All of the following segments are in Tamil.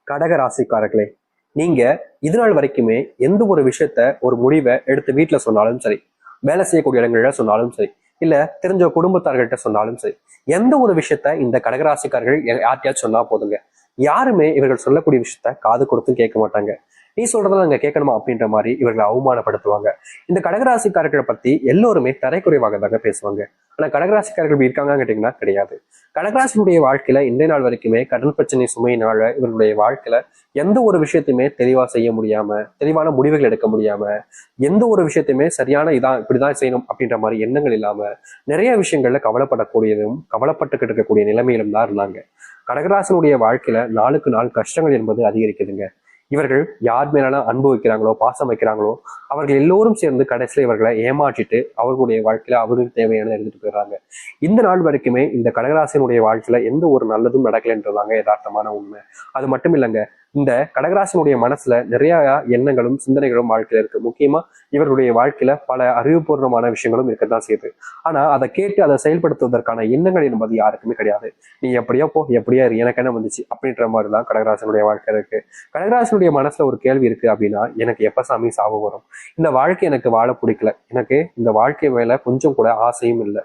கடக ராசிக்காரர்களே, நீங்க இது நாள் வரைக்குமே எந்த ஒரு விஷயத்த ஒரு முடிவை எடுத்து வீட்டுல சொன்னாலும் சரி, வேலை செய்யக்கூடிய இடங்கள்ல சொன்னாலும் சரி, இல்ல தெரிஞ்ச குடும்பத்தார்கள்ட்ட சொன்னாலும் சரி, எந்த ஒரு விஷயத்த இந்த கடகராசிக்காரர்கள் யார்கிட்டயாச்சும் சொன்னா போதுங்க, யாருமே இவர்கள் சொல்லக்கூடிய விஷயத்த காது கொடுத்து கேட்க மாட்டாங்க. நீ சொல்றதெல்லாம் நாங்க கேட்கணுமா அப்படின்ற மாதிரி இவர்களை அவமானப்படுத்துவாங்க. இந்த கடகராசிக்காரர்களை பத்தி எல்லோருமே தரைக்குறைவாக தாங்க பேசுவாங்க. ஆனா கடகராசிக்காரர்கள் இருக்காங்கன்னு கேட்டீங்கன்னா கிடையாது. கடகராசினுடைய வாழ்க்கையில இன்றைய நாள் வரைக்குமே கடன் பிரச்சனை சுமையினால இவருடைய வாழ்க்கையில எந்த ஒரு விஷயத்தையுமே தெளிவா செய்ய முடியாம, தெளிவான முடிவுகள் எடுக்க முடியாம, எந்த ஒரு விஷயத்தையுமே சரியான இதான் இப்படிதான் செய்யணும் அப்படின்ற மாதிரி எண்ணங்கள் இல்லாம நிறைய விஷயங்கள்ல கவலைப்படக்கூடியதும் கவலைப்பட்டுக்கிட்டு இருக்கக்கூடிய நிலைமையிலும் தான் இருந்தாங்க. கடகராசனுடைய வாழ்க்கையில நாளுக்கு நாள் கஷ்டங்கள் என்பது அதிகரிக்குதுங்க. இவர்கள் யார் மேலாம் அன்பு வைக்கிறாங்களோ, பாசம் வைக்கிறாங்களோ, அவர்கள் எல்லோரும் சேர்ந்து கடைசியில் இவர்களை ஏமாற்றிட்டு அவர்களுடைய வாழ்க்கையில அவர்களுக்கு தேவையானதை எடுத்துட்டு போயிடுறாங்க. இந்த நாள் வரைக்குமே இந்த கடகராசினுடைய வாழ்க்கையில எந்த ஒரு நல்லதும் நடக்கலைன்றதாங்க யதார்த்தமான உண்மை. அது மட்டும் இல்லைங்க, இந்த கடகராசினுடைய மனசுல நிறைய எண்ணங்களும் சிந்தனைகளும் வாழ்க்கையில இருக்கு. முக்கியமா இவர்களுடைய வாழ்க்கையில பல அறிவுபூர்வமான விஷயங்களும் இருக்கத்தான் செய்யுது. ஆனா அதை கேட்டு அதை செயல்படுத்துவதற்கான எண்ணங்கள் என்பது யாருக்குமே கிடையாது. நீ எப்படியோ போ, எப்படியா எனக்கு என்ன வந்துச்சு அப்படின்ற மாதிரிதான் கடகராசனுடைய வாழ்க்கை இருக்கு. கடகராசனுடைய மனசுல ஒரு கேள்வி இருக்கு அப்படின்னா, எனக்கு எப்ப சாமி சாவு வரும், இந்த வாழ்க்கை எனக்கு வாழ பிடிக்கல, எனக்கு இந்த வாழ்க்கை மேல கொஞ்சம் கூட ஆசையும் இல்லை,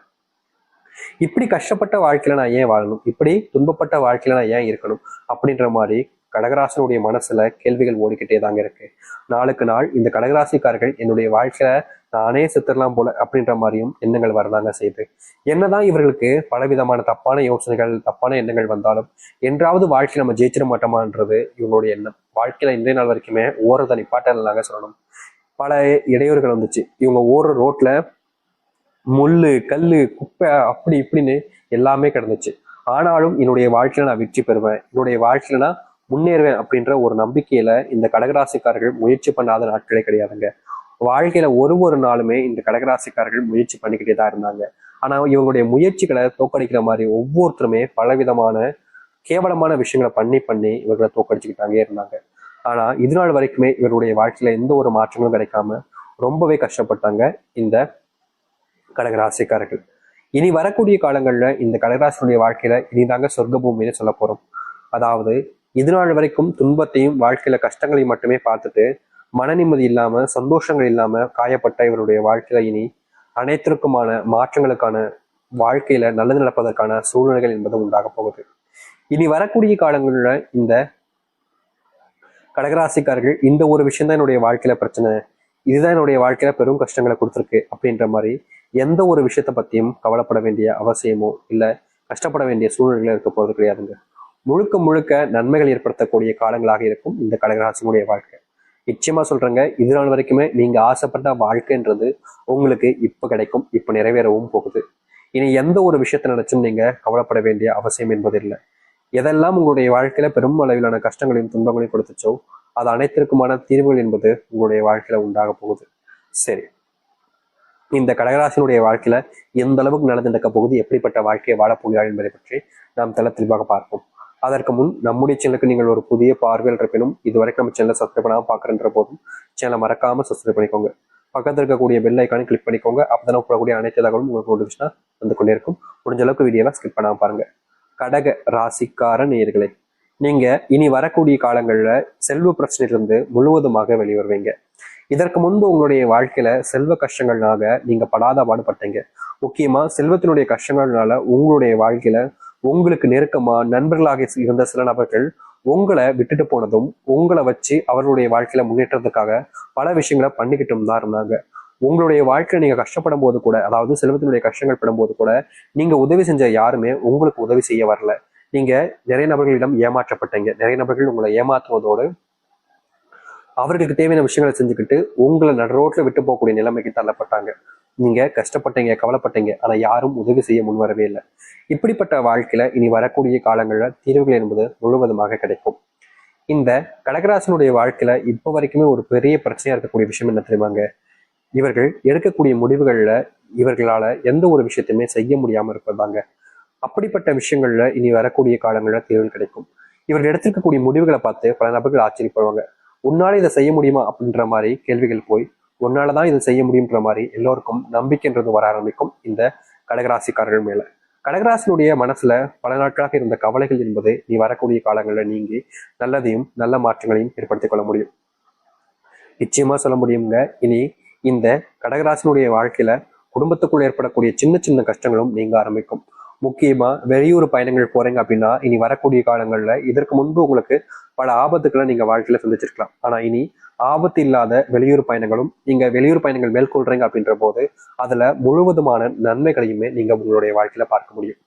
இப்படி கஷ்டப்பட்ட வாழ்க்கையில நான் ஏன் வாழணும், இப்படி துன்பப்பட்ட வாழ்க்கையில நான் ஏன் இருக்கணும் அப்படின்ற மாதிரி கடகராசனுடைய மனசுல கேள்விகள் ஓடிக்கிட்டே தாங்க இருக்கு. நாளுக்கு நாள் இந்த கடகராசிக்காரர்கள் என்னுடைய வாழ்க்கையில நானே செத்துடலாம் போல அப்படின்ற மாதிரியும் எண்ணங்கள் வரதாங்க செய்யுது. என்னதான் இவர்களுக்கு பலவிதமான தப்பான யோசனைகள், தப்பான எண்ணங்கள் வந்தாலும் என்றாவது வாழ்க்கையில நம்ம ஜெயிச்சிட மாட்டோமான்றது இவங்களுடைய எண்ணம். வாழ்க்கையில இன்றைய நாள் வரைக்குமே ஓரத்தை நிப்பாட்டலாங்க சொல்லணும். பல இடையூறுகள் வந்துச்சு. இவங்க ஓடுற ரோட்ல முள்ளு, கல்லு, குப்பை அப்படி இப்படின்னு எல்லாமே கிடந்துச்சு. ஆனாலும் என்னுடைய வாழ்க்கையில நான் வெற்றி பெறுவேன், என்னுடைய வாழ்க்கையில நான் முன்னேறுவேன் அப்படின்ற ஒரு நம்பிக்கையில இந்த கடகராசிக்காரர்கள் முயற்சி பண்ணாத நாட்களே கிடையாதுங்க. வாழ்க்கையில ஒரு நாளுமே இந்த கடகராசிக்காரர்கள் முயற்சி பண்ணிக்கிட்டே தான் இருந்தாங்க. ஆனா இவங்களுடைய முயற்சிகளை தோக்கடிக்கிற மாதிரி ஒவ்வொருத்தருமே பலவிதமான கேவலமான விஷயங்களை பண்ணி பண்ணி இவர்களை தோக்கடிச்சுக்கிட்டாங்கே இருந்தாங்க. ஆனா இது நாள் வரைக்குமே இவருடைய வாழ்க்கையில எந்த ஒரு மாற்றங்களும் கிடைக்காம ரொம்பவே கஷ்டப்பட்டாங்க இந்த கடகராசிக்காரர்கள். இனி வரக்கூடிய காலங்கள்ல இந்த கடகராசினுடைய வாழ்க்கையில இனிதாங்க சொர்க்க பூமின்னு சொல்ல போறோம். அதாவது இது நாள் வரைக்கும் துன்பத்தையும் வாழ்க்கையில கஷ்டங்களையும் மட்டுமே பார்த்துட்டு மன நிம்மதி இல்லாம, சந்தோஷங்கள் இல்லாம காயப்பட்ட இவருடைய வாழ்க்கையில இனி அனைத்திற்குமான மாற்றங்களுக்கான, வாழ்க்கையில நல்லது நடப்பதற்கான சூழ்நிலைகள் என்பது உண்டாக போகுது. இனி வரக்கூடிய காலங்கள்ல இந்த கடகராசிக்காரர்கள் இந்த ஒரு விஷயம் தான் என்னுடைய வாழ்க்கையில பிரச்சனை, இதுதான் என்னுடைய வாழ்க்கையில பெரும் கஷ்டங்களை கொடுத்துருக்கு அப்படின்ற மாதிரி எந்த ஒரு விஷயத்த பத்தியும் கவலைப்பட வேண்டிய அவசியமோ இல்ல கஷ்டப்பட வேண்டிய சூழ்நிலைகளோ இருக்க போறது கிடையாதுங்க. முழுக்க முழுக்க நன்மைகள் ஏற்படுத்தக்கூடிய காலங்களாக இருக்கும் இந்த கடகராசினுடைய வாழ்க்கை. நிச்சயமா சொல்றேங்க, இது நாள் வரைக்குமே நீங்க ஆசைப்பட்ட வாழ்க்கைன்றது உங்களுக்கு இப்ப கிடைக்கும், இப்ப நிறைவேறவும் போகுது. இனி எந்த ஒரு விஷயத்த நினைச்சும் நீங்க கவலைப்பட வேண்டிய அவசியம் என்பது இல்லை. எதெல்லாம் உங்களுடைய வாழ்க்கையில பெரும் அளவிலான கஷ்டங்களையும் துன்பங்களையும் கொடுத்துச்சோ அது அனைத்திற்குமான தீர்வுகள் என்பது உங்களுடைய வாழ்க்கையில உண்டாக போகுது. சரி, இந்த கடகராசினுடைய வாழ்க்கையில எந்த அளவுக்கு நடந்து நடக்க போகுது, எப்படிப்பட்ட வாழ்க்கையை வாழப்போகிறார் என்பதை பற்றி நாம் தெளிவாக பார்ப்போம். அதற்கு முன் நம்முடைய சேனலுக்கு நீங்கள் ஒரு புதிய பார்வையில் இருப்பினும் இதுவரைக்கும் நம்ம சேனலை சப்ஸ்கிரைப் பண்ணாமல் பார்க்குறன்ற போதும் சேனலை மறக்காம சப்ஸ்கிரைப் பண்ணிக்கோங்க. பக்கத்தில் இருக்கக்கூடிய பெல் ஐக்கானை கிளிக் பண்ணிக்கோங்க. அப்பதான் போடக்கூடிய அனைத்து தகவலும் உங்களுக்கு நோட்டிஃபிகேஷனா வந்து கொண்டே இருக்கும். முடிஞ்ச அளவுக்கு வீடியோவை ஸ்கிப் பண்ணாமல் பாருங்க. கடக ராசிக்கார நேயர்களே, நீங்க இனி வரக்கூடிய காலங்கள்ல செல்வ பிரச்சனையிலிருந்து முழுவதுமாக வெளிவருவீங்க. இதற்கு முன்பு உங்களுடைய வாழ்க்கையில செல்வ கஷ்டங்கள்னால நீங்க படாத பாடுபட்டீங்க. முக்கியமா செல்வத்தினுடைய கஷ்டங்கள்னால உங்களுடைய வாழ்க்கையில உங்களுக்கு நெருக்கமா நண்பர்களாக இருந்த சில நபர்கள் உங்களை விட்டுட்டு போனதும், உங்களை வச்சு அவர்களுடைய வாழ்க்கையில முன்னேற்றத்துக்காக பல விஷயங்களை பண்ணிக்கிட்டும் தான் இருந்தாங்க. உங்களுடைய வாழ்க்கையில நீங்க கஷ்டப்படும் போது கூட, அதாவது செல்வத்தினுடைய கஷ்டங்கள் படும்போது கூட நீங்க உதவி செஞ்ச யாருமே உங்களுக்கு உதவி செய்ய வரல. நீங்க நிறைய நபர்களிடம் ஏமாற்றப்பட்டீங்க. நிறைய நபர்கள் உங்களை ஏமாற்றுவதோடு அவர்களுக்கு தேவையான விஷயங்களை செஞ்சுக்கிட்டு உங்களை நடு ரோட்ல விட்டு போகக்கூடிய நிலைமைக்கு தள்ளப்பட்டாங்க. நீங்க கஷ்டப்பட்டீங்க, கவலைப்பட்டீங்க, ஆனா யாரும் உதவி செய்ய முன்வரவே இல்லை. இப்படிப்பட்ட வாழ்க்கையில இனி வரக்கூடிய காலங்கள்ல தீர்வுகள் என்பது முழுவதுமாக கிடைக்கும். இந்த கடகராசனுடைய வாழ்க்கையில இப்ப வரைக்குமே ஒரு பெரிய பிரச்சனையா இருக்கக்கூடிய விஷயம் என்ன தெரியுமாங்க? இவர்கள் எடுக்கக்கூடிய முடிவுகள்ல இவர்களால எந்த ஒரு விஷயத்தையுமே செய்ய முடியாம இருப்பதாங்க. அப்படிப்பட்ட விஷயங்கள்ல இனி வரக்கூடிய காலங்கள்ல தீர்வுகள் கிடைக்கும். இவர்கள் எடுத்திருக்கக்கூடிய முடிவுகளை பார்த்து பல நபர்கள் ஆச்சரியப்படுவாங்க. உன்னால இதை செய்ய முடியுமா அப்படின்ற மாதிரி கேள்விகள் போய் உன்னாலதான் இதை செய்ய முடியுன்ற மாதிரி எல்லோருக்கும் நம்பிக்கைன்றது வர ஆரம்பிக்கும் இந்த கடகராசிக்காரர்கள் மேல. கடகராசினுடைய மனசுல பல நாட்களாக இருந்த கவலைகள் என்பது நீ வரக்கூடிய காலங்களில் நீங்கி நல்லதையும் நல்ல மாற்றங்களையும் ஏற்படுத்திக் கொள்ள முடியும். நிச்சயமா சொல்ல முடியுங்க. இனி இந்த கடகராசினுடைய வாழ்க்கையில குடும்பத்துக்குள் ஏற்படக்கூடிய சின்ன சின்ன கஷ்டங்களும் நீங்க ஆரம்பிக்கும். முக்கியமா வெளியூர் பயணங்கள் போறீங்க அப்படின்னா இனி வரக்கூடிய காலங்கள்ல இதற்கு முன்பு உங்களுக்கு பல ஆபத்துக்களை நீங்க வாழ்க்கையில சந்திச்சிருக்கலாம். ஆனா இனி ஆபத்து இல்லாத வெளியூர் பயணங்களும் நீங்க வெளியூர் பயணங்கள் மேற்கொள்றீங்க அப்படின்ற போது அதுல முழுவதுமான நன்மைகளையுமே நீங்க உங்களுடைய வாழ்க்கையில பார்க்க முடியும்.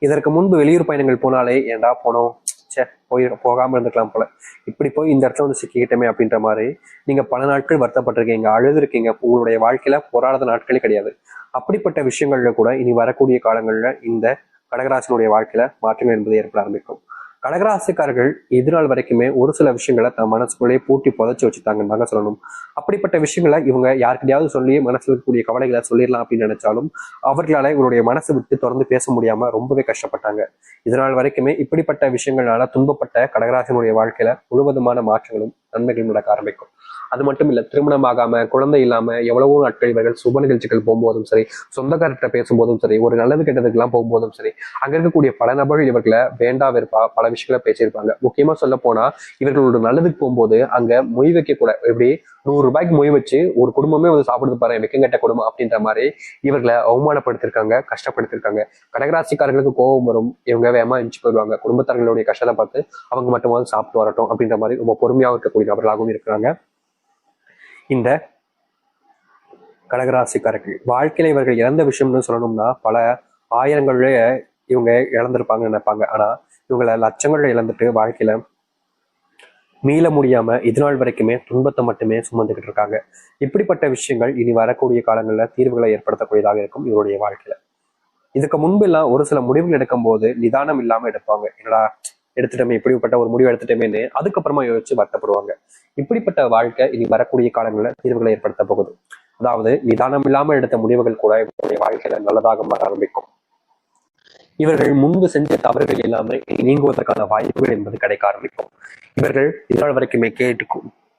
இதற்கு முன்பு வெளியூர் பயணங்கள் போனாலே ஏன்டா போனோம், போகாம இருந்துக்கலாம் போல, இப்படி போய் இந்த இடத்துல வந்து சிக்கிக்கிட்டமே அப்படின்ற மாதிரி நீங்க பல நாட்கள் வருத்தப்பட்டிருக்கீங்க, அழுதுருக்கீங்க, உங்களுடைய வாழ்க்கையில போராடாத நாட்களே கிடையாது. அப்படிப்பட்ட விஷயங்கள்ல கூட இனி வரக்கூடிய காலங்கள்ல இந்த கடகராசினுடைய வாழ்க்கையில மாற்றங்கள் என்பது ஏற்பட ஆரம்பிக்கும். கடகராசிக்காரர்கள் எதிரால் வரைக்குமே ஒரு சில விஷயங்களை தன் மனசுக்குள்ளேயே பூட்டி புதைச்சி வச்சுட்டாங்கன்னு தாங்க சொல்லணும். அப்படிப்பட்ட விஷயங்களை இவங்க யாருக்கிட்டையாவது சொல்லி மனசுல இருக்கக்கூடிய கவலைகளை சொல்லிடலாம் அப்படின்னு நினைச்சாலும் அவர்களால இவருடைய மனசை விட்டு தொடர்ந்து பேச முடியாம ரொம்பவே கஷ்டப்பட்டாங்க. இதனால் வரைக்குமே இப்படிப்பட்ட விஷயங்களால துன்பப்பட்ட கடகராசினுடைய வாழ்க்கையில முழுவதுமான மாற்றங்களும் நன்மைகளும் நடக்க ஆரம்பிக்கும். அது மட்டும் இல்ல, திருமணம் ஆகாம குழந்தை இல்லாம எவ்வளவோ நாட்கள் இவர்கள் சுப நிகழ்ச்சிகள் போகும்போதும் சரி, சொந்தக்காரர்கிட்ட பேசும்போதும் சரி, ஒரு நல்லது கெட்டதுக்கு எல்லாம் போகும்போதும் சரி, அங்க இருக்கக்கூடிய பல நபர்கள் இவர்களை வேண்டா வெறுப்பா பல விஷயங்களை பேசியிருப்பாங்க. முக்கியமா சொல்ல போனா இவர்களோட நல்லதுக்கு போகும்போது அங்க மொய் வைக்க கூட, எப்படி 100 ரூபாய்க்கு மொய் வச்சு ஒரு குடும்பமே வந்து சாப்பிடுது பாரு வெக்கங்கட்ட குடும்பம் அப்படின்ற மாதிரி இவர்களை அவமானப்படுத்திருக்காங்க, கஷ்டப்படுத்திருக்காங்க. கடகராசிக்காரர்களுக்கு கோபம் வரும், இவங்க வேகமா எஞ்சி போயிடுவாங்க. குடும்பத்தார்களுடைய கஷ்டத்தை பார்த்து அவங்க மட்டுமாவது சாப்பிட்டு வரட்டும் அப்படின்ற மாதிரி ரொம்ப பொறுமையாக இருக்கக்கூடிய நபர்களாகவும் இருக்கிறாங்க இந்த கடகராசிக்காரர்கள். வாழ்க்கையில இவர்கள் இழந்த விஷயம்னு சொல்லணும்னா பல ஆயிரங்கள்ல இவங்க இழந்திருப்பாங்கன்னு நினைப்பாங்க. ஆனா இவங்களை லட்சங்கள்ல இழந்துட்டு வாழ்க்கையில மீள முடியாம இதுநாள் வரைக்குமே துன்பத்தை மட்டுமே சுமந்துகிட்டு இருக்காங்க. இப்படிப்பட்ட விஷயங்கள் இனி வரக்கூடிய காலங்களில் தீர்வுகளை ஏற்படுத்தக்கூடியதாக இருக்கும் இவருடைய வாழ்க்கையில. இதுக்கு முன்பு எல்லாம் ஒரு சில முடிவுகள் எடுக்கும் போது நிதானம் இல்லாம எடுப்பாங்க. என்னடா எடுத்துட்டோமே, இப்படிப்பட்ட ஒரு முடிவு எடுத்துட்டோமேன்னு அதுக்கப்புறமா யோசிச்சு வருத்தப்படுவாங்க. இப்படிப்பட்ட வாழ்க்கை இனி வரக்கூடிய காலங்களில் தீர்வுகளை ஏற்படுத்த போகுது. அதாவது நிதானம் இல்லாம எடுத்த முடிவுகள் கூட இவருடைய வாழ்க்கையில நல்லதாக மாற ஆரம்பிக்கும். இவர்கள் முன்பு செஞ்ச தவறுகள் எல்லாமே நீங்குவதற்கான வாய்ப்புகள் என்பது கிடைக்க ஆரம்பிக்கும். இவர்கள் இதனால் வரைக்குமே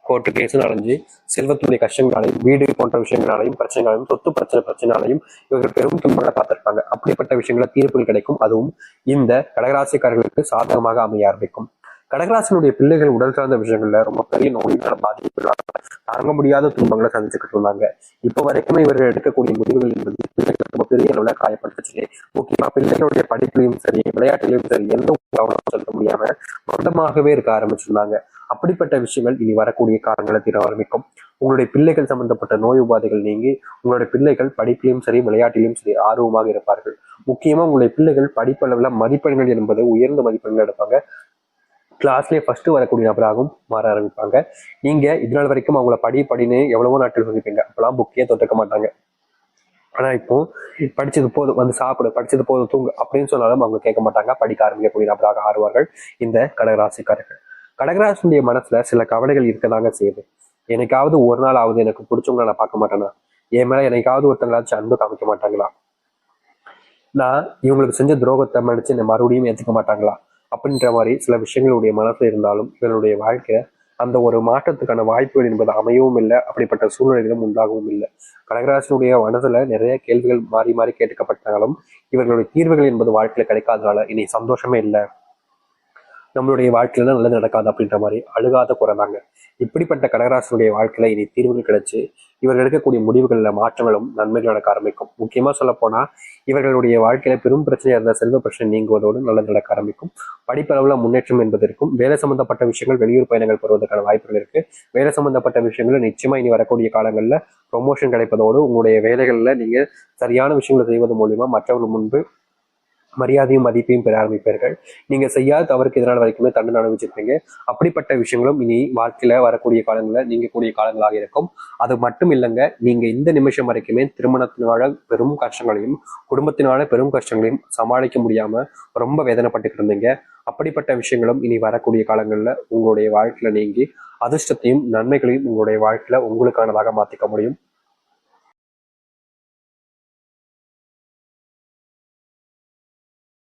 கோர்ட்டு கேஸ் அடைஞ்சு செல்வத்துடைய கஷ்டங்களாலையும் வீடு போன்ற விஷயங்களாலையும் பிரச்சனைகளாலையும் சொத்து பிரச்சனையாலையும் இவர்கள் பெரும் துன்பங்களை பார்த்திருப்பாங்க. அப்படிப்பட்ட விஷயங்கள தீர்ப்புகள் கிடைக்கும். அதுவும் இந்த கடகராசிக்காரர்களுக்கு சாதகமாக அமைய ஆரம்பிக்கும். கடகராசினுடைய பிள்ளைகள் உடல் சார்ந்த விஷயங்கள்ல ரொம்ப பெரிய நோயினால பாதிப்பு தாங்க முடியாத துன்பங்களை சந்திச்சுக்கிட்டு இருந்தாங்க. இப்போ வரைக்குமே இவர்கள் எடுக்கக்கூடிய முடிவுகள் என்பது பிள்ளைகள் ரொம்ப பெரிய அளவுல காயப்படுத்துச்சு. முக்கியமா பிள்ளைகளுடைய படிப்புலையும் சரி, விளையாட்டுலையும் சரி, எந்த கவனம் செலுத்த முடியாம மொத்தமாகவே இருக்க ஆரம்பிச்சிருந்தாங்க. அப்படிப்பட்ட விஷயங்கள் இனி வரக்கூடிய காலங்களை தீர ஆரம்பிக்கும். உங்களுடைய பிள்ளைகள் சம்பந்தப்பட்ட நோய் உபாதைகள் நீங்கி உங்களுடைய பிள்ளைகள் படிப்பிலையும் சரி, விளையாட்டிலையும் சரி ஆர்வமாக இருப்பார்கள். முக்கியமா உங்களுடைய பிள்ளைகள் படிப்பளவுல மதிப்பெண்கள் என்பது உயர்ந்த மதிப்பெண்கள் எடுப்பாங்க. கிளாஸ்லேயே ஃபர்ஸ்ட் வரக்கூடிய நபராகவும் மாற ஆரம்பிப்பாங்க. நீங்க இதனால் வரைக்கும் அவங்கள படின்னு எவ்வளவோ நாட்கள் சொல்லிப்பீங்க, அப்பெல்லாம் புக்கே தொட்டுக்க மாட்டாங்க. ஆனா இப்போ படிச்சது போதும் வந்து சாப்பிடு, படிச்சது போதும் தூங்கு அப்படின்னு சொன்னாலும் அவங்க கேட்க மாட்டாங்க. படிக்க ஆரம்பிக்கக்கூடிய நபராக ஆறுவார்கள் இந்த கடகராசிக்காரர்கள். கடகராசினுடைய மனசுல சில கவலைகள் இருக்கதாங்க செய்யுது. என்னைக்காவது ஒரு நாள் ஆகுது எனக்கு பிடிச்சவங்களை நான் பார்க்க மாட்டேனா, என் மேல என்னைக்காவது ஒருத்தங்களாச்சும் அன்பு காமிக்க மாட்டாங்களா, நான் இவங்களுக்கு செஞ்ச துரோகத்தை மன்னிச்சு என்னை மறுபடியும் ஏற்றுக்க மாட்டாங்களா அப்படின்ற மாதிரி சில விஷயங்களுடைய மனசுல இருந்தாலும் இவருடைய வாழ்க்கையில அந்த ஒரு மாற்றத்துக்கான வாய்ப்புகள் என்பது அமையவும் இல்லை. அப்படிப்பட்ட சூழ்நிலைகளும் உண்டாகவும் இல்லை. கடகராசினுடைய மனசுல நிறைய கேள்விகள் மாறி மாறி கேட்கப்பட்டாலும் இவர்களுடைய தீர்வுகள் என்பது வாழ்க்கையில கிடைக்காதனால இனி சந்தோஷமே இல்லை, நம்மளுடைய வாழ்க்கையில நல்லது நடக்காது அப்படின்ற மாதிரி அழுகாத குறைந்தாங்க. இப்படிப்பட்ட கடகராசினுடைய வாழ்க்கையில இனி தீர்வுகள் கிடைச்சு இவர்கள் எடுக்கக்கூடிய முடிவுகள்ல மாற்றங்களும் நன்மைகள் நடக்க ஆரம்பிக்கும். முக்கியமா சொல்ல போனா இவர்களுடைய வாழ்க்கையில பெரும் பிரச்சனையா இருந்த செல்வ பிரச்சனை நீங்குவதோடு நல்லது நடக்க ஆரம்பிக்கும். படிப்பளவுல முன்னேற்றம் என்பது இருக்கும். வேலை சம்பந்தப்பட்ட விஷயங்கள் வெளியூர் பயணங்கள் பெறுவதற்கான வாய்ப்புகள் இருக்கு. வேலை சம்பந்தப்பட்ட விஷயங்கள் நிச்சயமா இனி வரக்கூடிய காலங்கள்ல ப்ரொமோஷன் கிடைப்பதோடு உங்களுடைய வேலைகள்ல நீங்க சரியான விஷயங்களை செய்வது மூலியமா மற்றவர்கள் முன்பு மரியாதையும் மதிப்பையும் பெற ஆரம்பிப்பீர்கள். நீங்க செய்யாத தவறுக்கு இதனால் வரைக்குமே தண்டனை அனுபவிச்சிருப்பீங்க. அப்படிப்பட்ட விஷயங்களும் இனி வாழ்க்கையில வரக்கூடிய காலங்களில் நீங்கக்கூடிய காலங்களாக இருக்கும். அது மட்டும் இல்லைங்க, நீங்க இந்த நிமிஷம் வரைக்குமே திருமணத்தினால பெரும் கஷ்டங்களையும் குடும்பத்தினால பெரும் கஷ்டங்களையும் சமாளிக்க முடியாம ரொம்ப வேதனைப்பட்டுக்கிட்டு இருந்தீங்க. அப்படிப்பட்ட விஷயங்களும் இனி வரக்கூடிய காலங்களில் உங்களுடைய வாழ்க்கையில நீங்கி அதிர்ஷ்டத்தையும் நன்மைகளையும் உங்களுடைய வாழ்க்கையில உங்களுக்கானதாக மாற்றிக்க முடியும்.